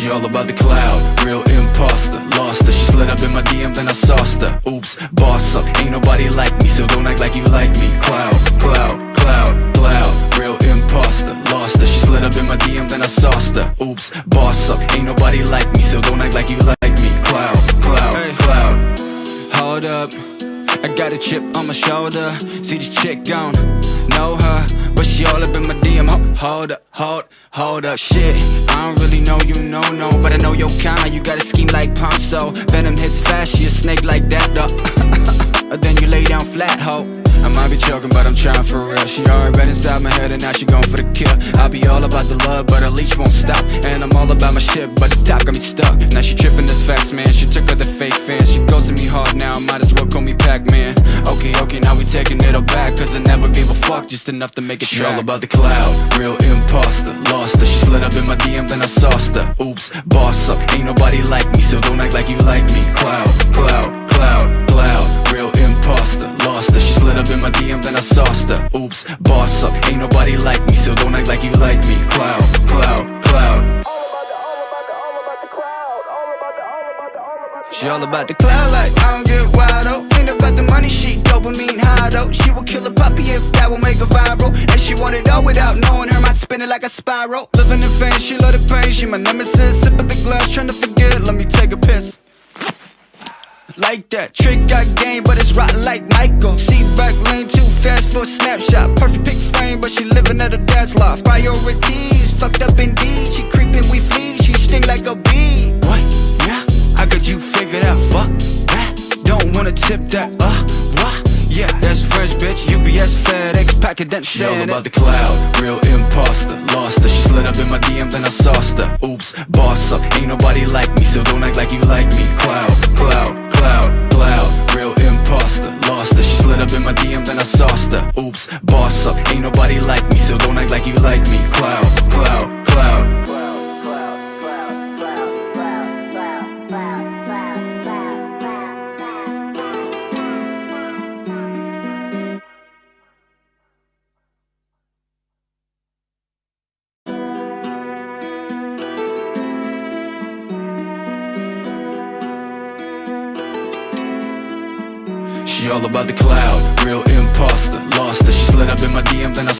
She all about the cloud, real imposter. Lost her, she slid up in my DM, then I sauced her. Oops, boss up, ain't nobody like me, so don't act like you like me. Cloud, cloud, cloud, cloud, real imposter. Lost her, she slid up in my DM, then I sauced her. Oops, boss up, ain't nobody like me, so don't act like you like me. Cloud, cloud, hey, cloud. Hold up, I got a chip on my shoulder. See this chick gone, know her, but she all up in my DM. Hold up, hold up, shit. I don't really know you, no, but I know your kind. You got a scheme like Ponzo. Venom hits fast, she a snake like that, though. Then you lay down flat, ho. I might be joking, but I'm trying for real. She already read inside my head and now she going for the kill. I be all about the love, but her leash won't stop. And I'm all about my shit, but the top got me stuck. Now she tripping, this facts, man. She took her the fake fans. She goes to me hard now, might as well call me Pac-Man. Okay, now we taking it all back, cause I never gave a fuck, just enough to make it track. She all about the cloud, real imposter. Lost her, she slid up in my DM, then I sauced her. Oops, boss up, ain't nobody like me, so don't act like you like me. Cloud, cloud, cloud, cloud, real imposter. Lost her, she slid up in my DM, then I sauced her. Oops, boss up, ain't nobody like me, so don't act like you like me. Cloud, cloud, cloud. She all about the cloud like I don't get wild, oh. Ain't about the money, she dopamine high, though. She will kill a puppy if that will make her viral. And she want it all without knowing her mind spinning like a spiral. Living in pain, she love the pain, she my nemesis. Sip of the glass, trying to forget, let me take a piss. Like that, trick got game, but it's rotten like Michael. See back lane too fast for a snapshot. Perfect pick frame, but she living at her dad's loft. Priorities, fucked up indeed. She creeping, we flee, she sting like a bee. What? Yeah, I got you figured out, fuck that. Don't wanna tip that, what? Yeah, that's French, bitch, UPS, FedEx, packet, then she all about the cloud, real imposter. Lost her, she slid up in my DM, then I sauced her. Oops, boss up, ain't nobody like me, so don't act like you like me. Cloud, cloud, cloud, cloud, real imposter. Lost her, she slid up in my DM, then I sauced her. Oops, boss up, ain't nobody like me, so don't act like you like me. Cloud, cloud, cloud. She all about the cloud, real imposter. Lost her, she slid up in my DM, then I